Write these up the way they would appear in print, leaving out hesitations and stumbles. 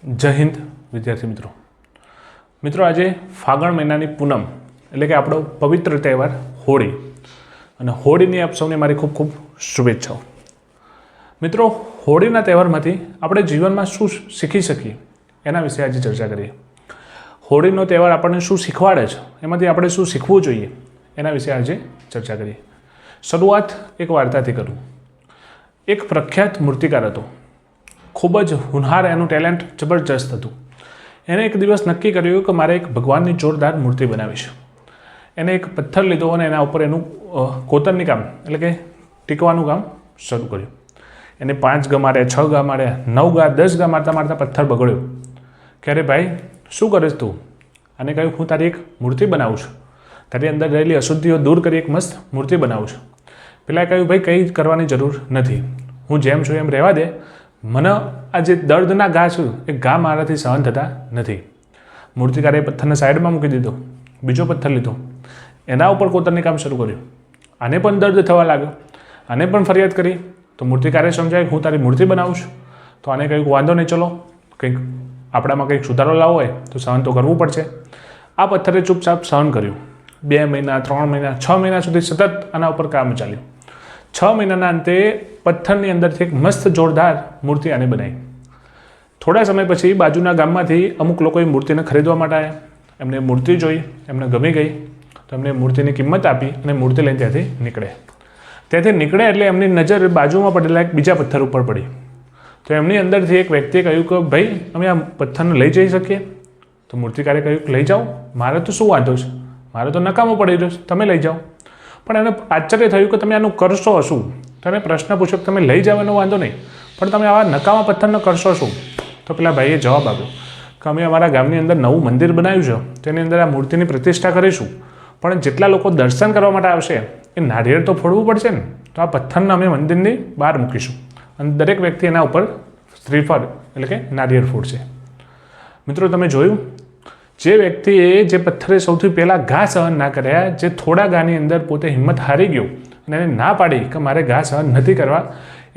જય હિન્દ વિદ્યાર્થી મિત્રો આજે ફાગણ મહિનાની પૂનમ એટલે કે આપણો પવિત્ર તહેવાર હોળી અને હોળીની આપ સૌને મારી ખૂબ ખૂબ શુભેચ્છાઓ। મિત્રો, હોળીના તહેવારમાંથી આપણે જીવનમાં શું શીખી શકીએ એના વિશે આજે ચર્ચા કરીએ। હોળીનો તહેવાર આપણને શું શીખવાડે છે, એમાંથી આપણે શું શીખવું જોઈએ એના વિશે આજે ચર્ચા કરીએ। શરૂઆત એક વાર્તાથી કરું। એક પ્રખ્યાત મૂર્તિકાર હતો, ખૂબ જ હુનહાર, એનું ટેલેન્ટ જબરજસ્ત હતું। એણે એક દિવસ નક્કી કર્યું કે મારે એક ભગવાનની જોરદાર મૂર્તિ બનાવી છે। એણે એક પથ્થર લીધો અને એના ઉપર એનું કોતરણી કામ એટલે કે ટીકવાનું કામ શરૂ કર્યું। એને 5 ઘા માર્યા, 6 ઘા માર્યા, 9 ઘા, 10 ઘા મારતા મારતા પથ્થર બગડ્યો કે અરે ભાઈ, શું કરીશ તું? અને કહ્યું, હું તારી એક મૂર્તિ બનાવું છું, તારી અંદર રહેલી અશુદ્ધિઓ દૂર કરી એક મસ્ત મૂર્તિ બનાવું છું। પેલા કહ્યું, ભાઈ કંઈ કરવાની જરૂર નથી, હું જેમ છું એમ રહેવા દે, મને આ જે દર્દના ઘા છે એ ઘા મારાથી સહન થતા નથી। મૂર્તિકારે પથ્થરને સાઈડમાં મૂકી દીધો, બીજો પથ્થર લીધો, એના ઉપર કોતરણી કામ શરૂ કર્યું। આને પણ દર્દ થવા લાગ્યો, આને પણ ફરિયાદ કરી તો મૂર્તિકારે સમજાય હું તારી મૂર્તિ બનાવું છું। તો આને કહ્યું, વાંધો નહીં, ચલો કંઈક આપણામાં કંઈક સુધારો લાવવો હોય તો સહન તો કરવું પડશે। આ પથ્થરે ચૂપચાપ સહન કર્યું। 2 મહિના, 3 મહિના, 6 મહિના સુધી સતત આના ઉપર કામ ચાલ્યું। 6 મહિનાના અંતે પથ્થરની અંદરથી એક મસ્ત જોરદાર મૂર્તિ આને બનાવી। થોડા સમય પછી બાજુના ગામમાંથી અમુક લોકોએ મૂર્તિને ખરીદવા માટે આવ્યા। એમને મૂર્તિ જોઈ, એમને ગમી ગઈ તો એમને મૂર્તિની કિંમત આપી અને મૂર્તિ લઈને ત્યાંથી નીકળ્યા। ત્યાંથી નીકળ્યા એટલે એમની નજર બાજુમાં પડેલા એક બીજા પથ્થર ઉપર પડી। તો એમની અંદરથી એક વ્યક્તિએ કહ્યું કે ભાઈ, અમે આ પથ્થરને લઈ જઈ શકીએ? તો મૂર્તિકારે કહ્યું કે લઈ જાઓ, મારે તો શું વાંધો છે, મારે તો નકામો પડી રહ્યો છે, તમે લઈ જાઓ। પણ એને આશ્ચર્ય થયું કે તમે આનું કરશો શું? તો એને પ્રશ્ન પૂછ્યો કે તમે લઈ જાઓ એનો વાંધો નહીં, પણ તમે આવા નકામા પથ્થરનો કરશો શું? તો પેલા ભાઈએ જવાબ આપ્યો કે અમે અમારા ગામની અંદર નવું મંદિર બનાવ્યું છે, તેની અંદર આ મૂર્તિની પ્રતિષ્ઠા કરીશું, પણ જેટલા લોકો દર્શન કરવા માટે આવશે એ નારિયેળ તો ફોડવું પડશે ને, તો આ પથ્થરને અમે મંદિરની બહાર મૂકીશું અને દરેક વ્યક્તિ એના ઉપર શ્રીફળ એટલે કે નારિયેળ ફોડશે। મિત્રો, તમે જોયું, જે વ્યક્તિએ જે પથ્થરે સૌથી પહેલાં ઘા સહન ના કર્યા, જે થોડા ઘાની અંદર પોતે હિંમત હારી ગયો અને એને ના પાડી કે મારે ઘા સહન નથી કરવા,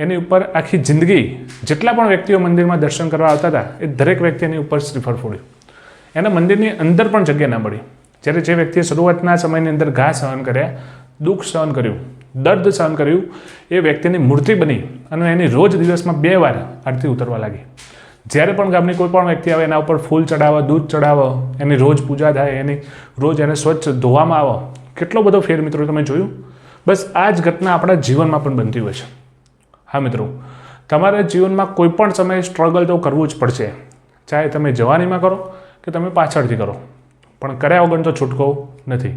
એની ઉપર આખી જિંદગી જેટલા પણ વ્યક્તિઓ મંદિરમાં દર્શન કરવા આવતા હતા એ દરેક વ્યક્તિ એની ઉપર શ્રીફળ ફોડ્યું। એના મંદિરની અંદર પણ જગ્યા ના મળી। જ્યારે જે વ્યક્તિએ શરૂઆતના સમયની અંદર ઘા સહન કર્યા, દુઃખ સહન કર્યું, દર્દ સહન કર્યું, એ વ્યક્તિની મૂર્તિ બની અને એની રોજ દિવસમાં 2 વાર આરતી ઉતરવા લાગી। જ્યારે પણ ગામની કોઈ પણ વ્યક્તિ આવે એના ઉપર ફૂલ ચડાવો, દૂધ ચડાવો, એની રોજ પૂજા થાય, એની રોજ એને સ્વચ્છ ધોવામાં આવે। કેટલો બધો ફેર મિત્રો તમે જોયું। બસ આ જ ઘટના આપણા જીવનમાં પણ બનતી હોય છે। હા મિત્રો, તમારા જીવનમાં કોઈ પણ સમયે સ્ટ્રગલ તો કરવું જ પડશે, ચાહે તમે જવાનીમાં કરો કે તમે પાછળથી કરો, પણ કર્યા વગર તો છૂટકો નથી।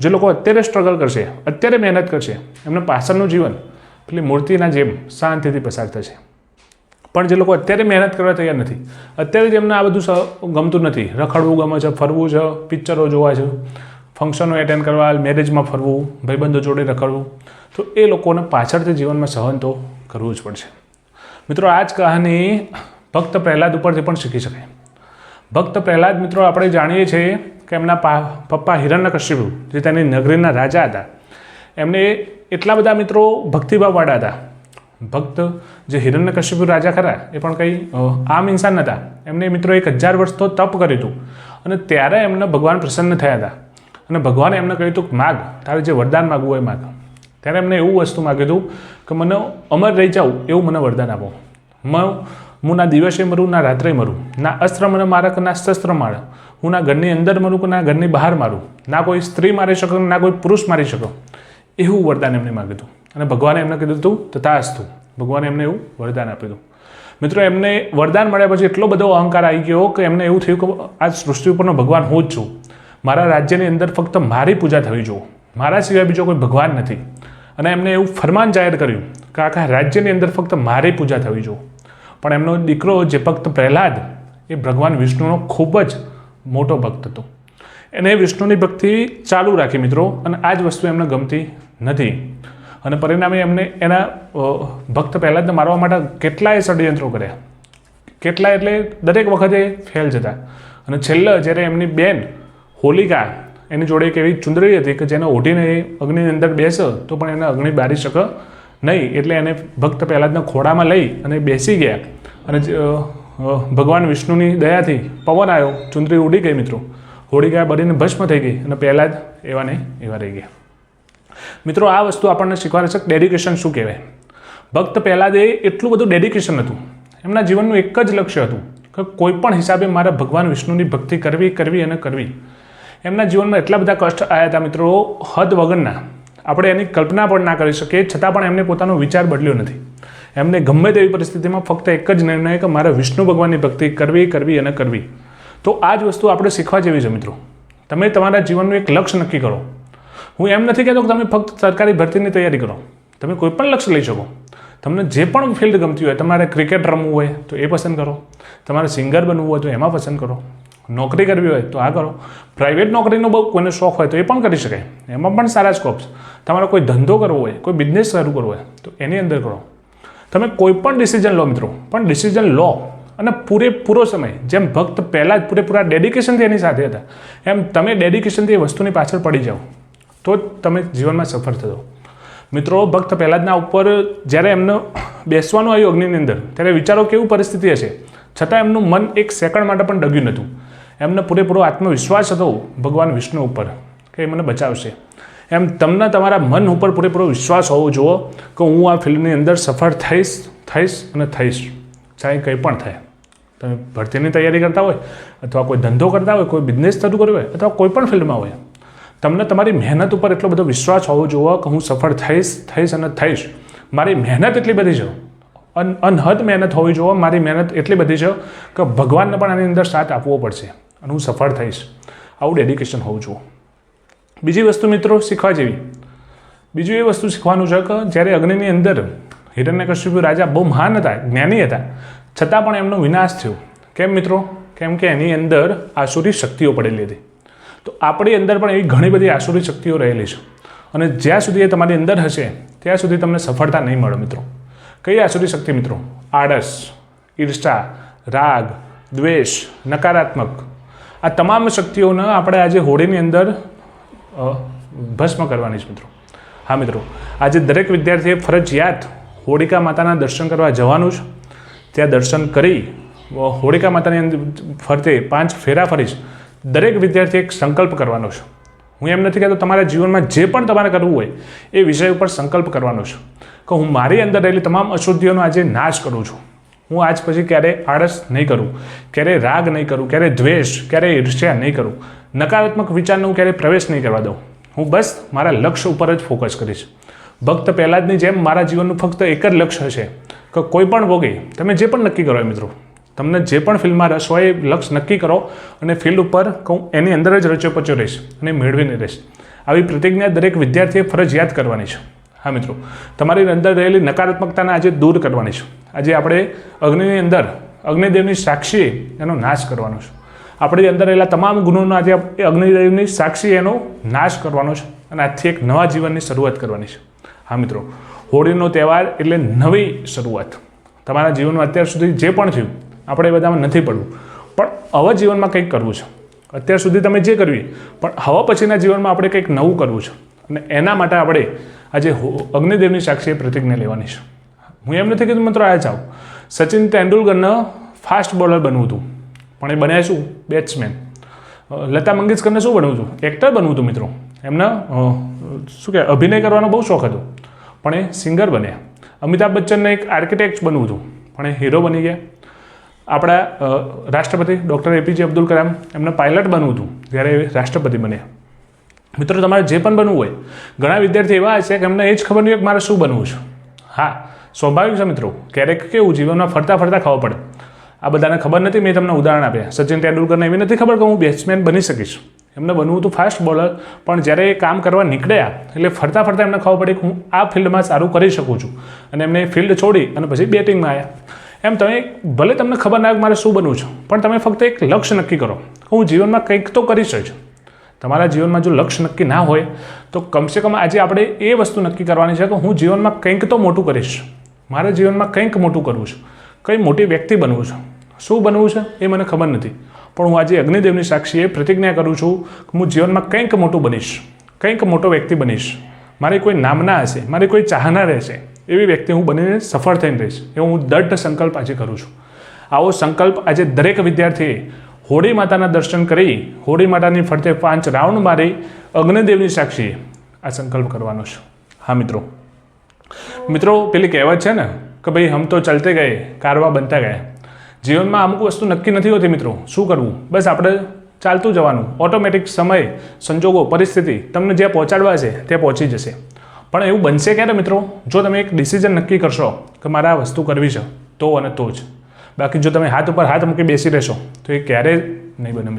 જે લોકો અત્યારે સ્ટ્રગલ કરશે, અત્યારે મહેનત કરશે, એમને પાછળનું જીવન પેલી મૂર્તિના જેમ શાંતિથી પસાર થશે। પણ જે લોકો અત્યારે મહેનત કરવા તૈયાર નથી, અત્યારે જ એમને આ બધું ગમતું નથી, રખડવું ગમે છે, ફરવું છે, પિક્ચરો જોવા છે, ફંક્શનો એટેન્ડ કરવા, મેરેજમાં ફરવું, ભાઈબંધો જોડે રખડવું, તો એ લોકોને પાછળથી જીવનમાં સહન તો કરવું જ પડશે। મિત્રો, આ જ કહાની ભક્ત પ્રહલાદ ઉપરથી પણ શીખી શકાય। ભક્ત પ્રહલાદ મિત્રો આપણે જાણીએ છીએ કે એમના પપ્પા હિરણ્યકશિપુ જે તેની નગરીના રાજા હતા, એમને એટલા બધા મિત્રો ભક્તિભાવવાળા હતા। ભક્ત જે હિરણ્યકશિપુ રાજા ખરા એ પણ કંઈ આમ ઇન્સાન નહોતા। એમને મિત્રો 1000 વર્ષ તો તપ કર્યું હતું અને ત્યારે એમને ભગવાન પ્રસન્ન થયા હતા અને ભગવાને એમને કહ્યું હતું કે માગ, તારે જે વરદાન માગવું હોય માગ। ત્યારે એમને એવું વસ્તુ માગ્યું હતું કે મને અમર રહી જાઉં એવું મને વરદાન આપો। હું ના દિવસે મરું, ના રાત્રે મરું, ના અસ્ત્ર મને મારે કે ના શસ્ત્ર મારે, હું ના ઘરની અંદર મરું કે ના ઘરની બહાર મારું, ના કોઈ સ્ત્રી મારી શકે ના કોઈ પુરુષ મારી શકે, એવું વરદાન એમને માગ્યું હતું અને ભગવાને એમને કીધું હતું તથાસ્તુ। ભગવાને એમને એવું વરદાન આપ્યું હતું। મિત્રો, એમને વરદાન મળ્યા પછી એટલો બધો અહંકાર આવી ગયો કે એમને એવું થયું કે આ સૃષ્ટિ ઉપરનો ભગવાન હું જ છું, મારા રાજ્યની અંદર ફક્ત મારી પૂજા થવી જોઈએ, મારા સિવાય બીજો કોઈ ભગવાન નથી। અને એમને એવું ફરમાન જાહેર કર્યું કે આખા રાજ્યની અંદર ફક્ત મારી પૂજા થવી જોઈએ। પણ એમનો દીકરો જે ભક્ત પ્રહલાદ એ ભગવાન વિષ્ણુનો ખૂબ જ મોટો ભક્ત હતો, એને વિષ્ણુની ભક્તિ ચાલુ રાખી મિત્રો, અને આ જ વસ્તુ એમને ગમતી નથી અને પરિણામે એમને એના ભક્ત પ્રહલાદને મારવા માટે કેટલાય ષડયંત્રો કર્યા, કેટલાય એટલે દરેક વખતે ફેલ જતા। અને છેલ્લે જ્યારે એમની બેન હોલિકા એની જોડે એક એવી ચુંદડી હતી કે જેને ઓઢીને એ અગ્નિની અંદર બેસે તો પણ એને અગ્નિ બારી શકે નહીં, એટલે એને ભક્ત પ્રહલાદના ખોળામાં લઈ અને બેસી ગયા અને ભગવાન વિષ્ણુની દયાથી પવન આવ્યો, ચુંદડી ઉડી ગઈ મિત્રો, હોળિકા બળીને ભસ્મ થઈ ગઈ અને પહેલાં જ એવા નહીં એવા રહી ગયા. મિત્રો આ વસ્તુ આપણને શીખવાડે છે ડેડિકેશન શું કહેવાય. ભક્ત પ્રહલાદે એટલું બધું ડેડિકેશન હતું, એમના જીવનનું એક જ લક્ષ્ય હતું કે કોઈ પણ હિસાબે મારે ભગવાન વિષ્ણુની ભક્તિ કરવી અને કરવી. એમના જીવનમાં એટલા બધા કષ્ટ આવ્યા હતા મિત્રો, હદ વગરના, આપણે એની કલ્પના પણ ના કરી શકીએ, છતાં પણ એમને પોતાનો વિચાર બદલ્યો નથી. એમને ગમે તેવી પરિસ્થિતિમાં ફક્ત એક જ નિર્ણય કે મારે વિષ્ણુ ભગવાનની ભક્તિ કરવી અને કરવી. તો આ જ વસ્તુ આપણે શીખવા જેવી છે મિત્રો. તમે તમારા જીવનનું એક લક્ષ્ય નક્કી કરો. હું એમ નથી કહેતો કે તમે ફક્ત સરકારી ભરતીની તૈયારી કરો, તમે કોઈ પણ લક્ષ્ય લઈ શકો. તમને જે પણ ફિલ્ડ ગમતી હોય, તમારે ક્રિકેટ રમવું હોય તો એ પસંદ કરો, તમારે સિંગર બનવું હોય તો એમાં પસંદ કરો, નોકરી કરવી હોય તો આ કરો, પ્રાઇવેટ નોકરીનો બહુ કોઈને શોખ હોય તો એ પણ કરી શકાય, એમાં પણ સારા સ્કોપ્સ. તમારે કોઈ ધંધો કરવો હોય, કોઈ બિઝનેસ શરૂ કરવો હોય તો એની અંદર કરો. તમે કોઈ પણ ડિસિઝન લો મિત્રો, પણ ડિસિઝન લો અને પૂરેપૂરો સમય, જેમ ભક્ત પહેલાં જ પૂરેપૂરા ડેડિકેશનથી એની સાથે હતા, એમ તમે ડેડિકેશનથી એ વસ્તુની પાછળ પડી જાઓ તો જ તમે જીવનમાં સફળ થશો. મિત્રો ભક્ત પ્રહલાદના ઉપર જ્યારે એમને બેસવાનું આવ્યું અગ્નિની અંદર, ત્યારે વિચારો કેવું પરિસ્થિતિ હશે, છતાં એમનું મન એક સેકન્ડ માટે પણ ડગ્યું નહોતું. એમને પૂરેપૂરો આત્મવિશ્વાસ હતો ભગવાન વિષ્ણુ ઉપર કે એ મને બચાવશે. એમ તમને તમારા મન ઉપર પૂરેપૂરો વિશ્વાસ હોવો જોઈએ કે હું આ ફિલ્ડની અંદર સફળ થઈશ અને થઈશ, ચાહે કંઈ પણ થાય. તમે ભરતીની તૈયારી કરતા હોય અથવા કોઈ ધંધો કરતા હોય, કોઈ બિઝનેસ શરૂ કર્યો હોય અથવા કોઈ પણ ફિલ્ડમાં હોય, તમને તમારી મહેનત ઉપર એટલો બધો વિશ્વાસ હોવો જોઈએ કે હું સફળ થઈશ અને થઈશ. મારી મહેનત એટલી બધી છે, અનહદ મહેનત હોવી જોઈએ, મારી મહેનત એટલી બધી છે કે ભગવાનને પણ આની અંદર સાથ આપવો પડશે અને હું સફળ થઈશ. આવું ડેડિકેશન હોવું જોઈએ. બીજી વસ્તુ મિત્રો શીખવા જેવી, બીજું એ વસ્તુ શીખવાનું છે કે જ્યારે અગ્નિની અંદર હિરણ્યકશિપુ રાજા બહુ મહાન હતા, જ્ઞાની હતા, છતાં પણ એમનો વિનાશ થયો. કેમ મિત્રો? કેમ કે એની અંદર આસુરી શક્તિઓ પડેલી હતી. તો આપણી અંદર પણ એવી ઘણી બધી આસુરી શક્તિઓ રહેલી છે અને જ્યાં સુધી એ તમારી અંદર હશે ત્યાં સુધી તમને સફળતા નહીં મળે મિત્રો. કઈ આસુરી શક્તિ મિત્રો? આળસ, ઈર્ષા, રાગ, દ્વેષ, નકારાત્મક, આ તમામ શક્તિઓને આપણે આજે હોળીની અંદર ભસ્મ કરવાની છે મિત્રો. હા મિત્રો, આજે દરેક વિદ્યાર્થીએ ફરજિયાત હોળિકા માતાના દર્શન કરવા જવાનું છે. ત્યાં દર્શન કરી હોળિકા માતાની અંદર ફરતે 5 ફેરા ફરીશ. દરેક વિદ્યાર્થીએ એક સંકલ્પ કરવાનો છે. હું એમ નથી કહેતો તમારા જીવનમાં જે પણ તમારે કરવું હોય એ વિષય ઉપર સંકલ્પ કરવાનો છે કે હું મારી અંદર રહેલી તમામ અશુદ્ધિઓનો આજે નાશ કરું છું. હું આજ પછી ક્યારેય આળસ નહીં કરું, ક્યારેય રાગ નહીં કરું, ક્યારેય દ્વેષ, ક્યારેય ઈર્ષ્યા નહીં કરું, નકારાત્મક વિચારને હું ક્યારેય પ્રવેશ નહીં કરવા દઉં. હું બસ મારા લક્ષ્ય ઉપર જ ફોકસ કરીશ. ભક્ત પ્રહલાદની જેમ મારા જીવનનું ફક્ત એક જ લક્ષ્ય છે કે કોઈ પણ ભોગે તમે જે પણ નક્કી કરો મિત્રો, તમને જે પણ ફિલ્ડમાં રસ હોય એ લક્ષ્ય નક્કી કરો અને ફિલ્ડ ઉપર હું એની અંદર જ રચ્યો પચ્યો રહીશ અને મેળવીને રહીશ. આવી પ્રતિજ્ઞા દરેક વિદ્યાર્થીએ ફરજિયાત કરવાની છે. હા મિત્રો, તમારી અંદર રહેલી નકારાત્મકતાને આજે દૂર કરવાની છે. આજે આપણે અગ્નિની અંદર અગ્નિદેવની સાક્ષી એનો નાશ કરવાનો છે. આપણી અંદર રહેલા તમામ ગુણોનો આજે અગ્નિદેવની સાક્ષી એનો નાશ કરવાનો છે અને આજથી એક નવા જીવનની શરૂઆત કરવાની છે. હા મિત્રો, હોળીનો તહેવાર એટલે નવી શરૂઆત. તમારા જીવનમાં અત્યાર સુધી જે પણ થયું આપણે એ બધામાં નથી પડવું, પણ હવે જીવનમાં કંઈક કરવું છે. અત્યાર સુધી તમે જે કરવી, પણ હવે પછીના જીવનમાં આપણે કંઈક નવું કરવું છે અને એના માટે આપણે આજે અગ્નિદેવની સાક્ષીએ પ્રતિજ્ઞા લેવાની છે. હું એમ નથી કીધું મિત્રો આ જાઓ સચિન તેંડુલકરને ફાસ્ટ બોલર બનવું હતું, પણ એ બન્યા શું? બેટ્સમેન. લતા મંગેશકરને શું બનવું હતું? એક્ટર બનવું હતું મિત્રો. એમને શું કહેવાય અભિનય કરવાનો બહુ શોખ હતો, પણ એ સિંગર બન્યા. અમિતાભ બચ્ચનને એક આર્કિટેક્ટ બનવું હતું, પણ એ હીરો બની ગયા. આપણા રાષ્ટ્રપતિ ડૉક્ટર એપીજે અબ્દુલ કલામ, એમને પાયલટ બનવું હતું જ્યારે એ રાષ્ટ્રપતિ બન્યા. મિત્રો તમારે જે પણ બનવું હોય, ઘણા વિદ્યાર્થી એવા છે કે એમને એ જ ખબર નહીં હોય કે મારે શું બનવું છે. હા, સ્વાભાવિક છે મિત્રો, ક્યારેક કેવું જીવનમાં ફરતા ફરતા ખબર પડે. આ બધાને ખબર નથી, મેં તમને ઉદાહરણ આપ્યા. સચિન તેંડુલકરને એવી નથી ખબર કે હું બેટ્સમેન બની શકીશ. એમને બનવું હતું ફાસ્ટ બોલર, પણ જ્યારે એ કામ કરવા નીકળ્યા એટલે ફરતા ફરતા એમને ખબર પડી કે હું આ ફિલ્ડમાં સારું કરી શકું છું અને એમને એ ફિલ્ડ છોડી અને પછી બેટિંગમાં આવ્યા. એમ તમે ભલે તમને ખબર ના હોય કે મારે શું બનવું છે, પણ તમે ફક્ત એક લક્ષ્ય નક્કી કરો કે હું જીવનમાં કંઈક તો કરીશ જ. તમારા જીવનમાં જો લક્ષ્ય નક્કી ના હોય તો કમસે કમ આજે આપણે એ વસ્તુ નક્કી કરવાની છે કે હું જીવનમાં કંઈક તો મોટું કરીશ. મારે જીવનમાં કંઈક મોટું કરવું છે, કંઈ મોટી વ્યક્તિ બનવું છે. શું બનવું છે એ મને ખબર નથી, પણ હું આજે અગ્નિદેવની સાક્ષીએ પ્રતિજ્ઞા કરું છું કે હું જીવનમાં કંઈક મોટું બનીશ, કંઈક મોટો વ્યક્તિ બનીશ. મારી કોઈ નામના હશે, મારી કોઈ ચાહના રહેશે, એવી વ્યક્તિ હું બનીને સફળ થઈને રહીશ. એવું હું દૃઢ સંકલ્પ આજે કરું છું. આવો સંકલ્પ આજે દરેક વિદ્યાર્થીએ હોળી માતાના દર્શન કરી હોળી માતાની ફરતે 5 રાઉન્ડ મારી અગ્નિદેવની સાક્ષીએ આ સંકલ્પ કરવાનો છે। હા મિત્રો પેલી કહેવત છે ને કે ભાઈ હમ તો ચલતે ગયે કારવા બનતા ગયા। જીવનમાં અમુક વસ્તુ નક્કી નથી હોતી મિત્રો, શું કરવું, બસ આપણે ચાલતું જવાનું, ઓટોમેટિક સમય, સંજોગો, પરિસ્થિતિ તમને જ્યાં પહોંચાડવા છે ત્યાં પહોંચી જશે। પણ એવું બનશે ક્યારે મિત્રો? જો તમે એક ડિસિઝન નક્કી કરશો કે મારે આ વસ્તુ કરવી છે તો અને તો જ, બાકી જો તમે હાથ ઉપર હાથ મૂકી બેસી રહેશો તો એ ક્યારેય નહીં બને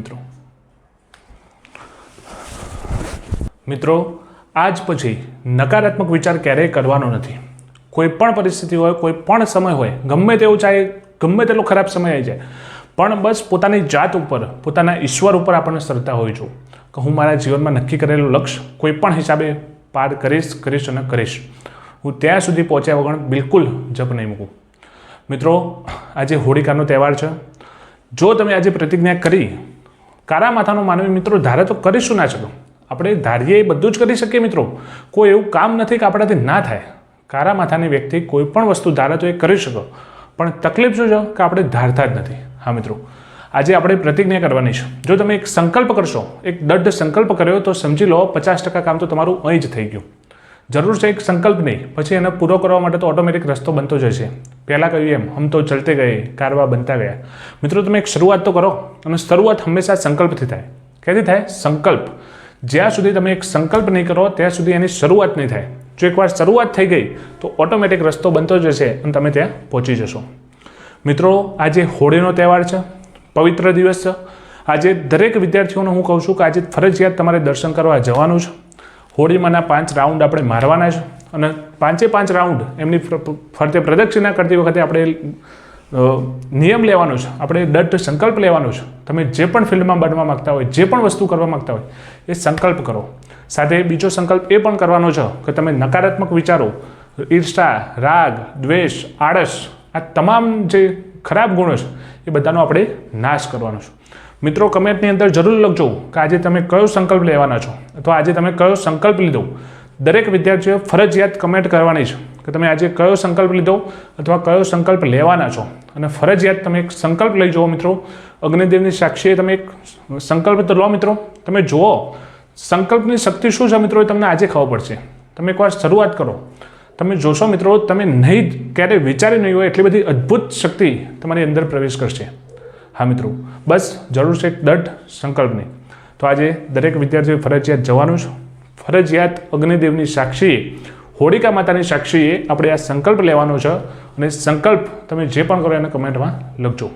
મિત્રો આજ પછી નકારાત્મક વિચાર ક્યારેય કરવાનો નથી। કોઈ પણ પરિસ્થિતિ હોય, કોઈ પણ સમય હોય, ગમે તેવું ચાહે ગમે તેટલો ખરાબ સમય આવી જાય, પણ બસ પોતાની જાત ઉપર, પોતાના ઈશ્વર ઉપર આપણને શ્રદ્ધા હોવી જોઈએ કે હું મારા જીવનમાં નક્કી કરેલું લક્ષ્ય કોઈ પણ હિસાબે પાર કરીશ અને કરીશ। હું ત્યાં સુધી પહોંચ્યા વગર બિલકુલ જપ નહીં મૂકું। મિત્રો આજે હોળિકાનો તહેવાર છે। જો તમે આજે પ્રતિજ્ઞા કરી, કારા માથાનો માનવી મિત્રો ધારે તો કરીશું ના શકો, આપણે ધારીએ એ બધું જ કરી શકીએ મિત્રો, કોઈ એવું કામ નથી કે આપણાથી ના થાય। કારા માથાની વ્યક્તિ કોઈ પણ વસ્તુ ધારે તો એ કરી શકો, પણ તકલીફ શું છે કે આપણે ધારતા જ નથી। હા મિત્રો આજે આપણે પ્રતિજ્ઞા કરવાની છે। જો તમે એક સંકલ્પ કરશો, એક દૃઢ સંકલ્પ કર્યો તો સમજી લો 50% કામ તો તમારું અહીં જ થઈ ગયું। જરૂર છે એક સંકલ્પ નહીં, પછી એને પૂરો કરવા માટે તો ઓટોમેટિક રસ્તો બનતો જ હશે। પહેલાં કહ્યું એમ હમ તો ચલતે ગયે કારવા બનતા ગયા। મિત્રો તમે એક શરૂઆત તો કરો, અને શરૂઆત હંમેશા સંકલ્પથી થાય। ક્યાંથી થાય? સંકલ્પ। જ્યાં સુધી તમે એક સંકલ્પ નહીં કરો ત્યાં સુધી એની શરૂઆત નહીં થાય। જો એકવાર શરૂઆત થઈ ગઈ તો ઓટોમેટિક રસ્તો બનતો જ હશે અને તમે ત્યાં પહોંચી જશો। મિત્રો આજે હોળીનો તહેવાર છે, પવિત્ર દિવસ છે। આજે દરેક વિદ્યાર્થીઓને હું કહું છું કે આજે ફરજિયાત તમારે દર્શન કરવા જવાનું છે। હોળીમાંના 5 રાઉન્ડ આપણે મારવાના છે, અને 5 રાઉન્ડ એમની ફરતે પ્રદક્ષિણા કરતી વખતે આપણે નિયમ લેવાનો છે, આપણે દૃઢ સંકલ્પ લેવાનો છે। તમે જે પણ ફિલ્ડમાં બનવા માગતા હોય, જે પણ વસ્તુ કરવા માગતા હોય એ સંકલ્પ કરો। સાથે બીજો સંકલ્પ એ પણ કરવાનો છે કે તમે નકારાત્મક વિચારો, ઈર્ષા, રાગ, દ્વેષ, આળસ, આ તમામ જે ખરાબ ગુણો છે એ બધાનો આપણે નાશ કરવાનો છે। મિત્રો કમેન્ટની અંદર જરૂર લખજો કે આજે તમે કયો સંકલ્પ લેવાના છો, અથવા આજે તમે કયો સંકલ્પ લીધો। દરેક વિદ્યાર્થીઓએ ફરજિયાત કમેન્ટ કરવાની છે કે તમે આજે કયો સંકલ્પ લીધો અથવા કયો સંકલ્પ લેવાના છો, અને ફરજિયાત તમે એક સંકલ્પ લઈ જુઓ મિત્રો। અગ્નિદેવની સાક્ષીએ તમે એક સંકલ્પ તો લો મિત્રો, તમે જુઓ સંકલ્પની શક્તિ શું છે મિત્રો, એ તમને આજે ખબર પડશે। તમે એકવાર શરૂઆત કરો, તમે જોશો મિત્રો તમે નહીં ક્યારેય વિચારી નહીં હોય એટલી બધી અદ્ભુત શક્તિ તમારી અંદર પ્રવેશ કરશે। હા મિત્રો બસ જરૂર છે એક દૃઢ સંકલ્પની। તો આજે દરેક વિદ્યાર્થીઓએ ફરજિયાત જવાનું છે, ફરજિયાત અગ્નિદેવની સાક્ષીએ, હોળિકા માતાની સાક્ષીએ આપણે આ સંકલ્પ લેવાનો છે, અને સંકલ્પ તમે જે પણ કરો એને કમેન્ટમાં લખજો।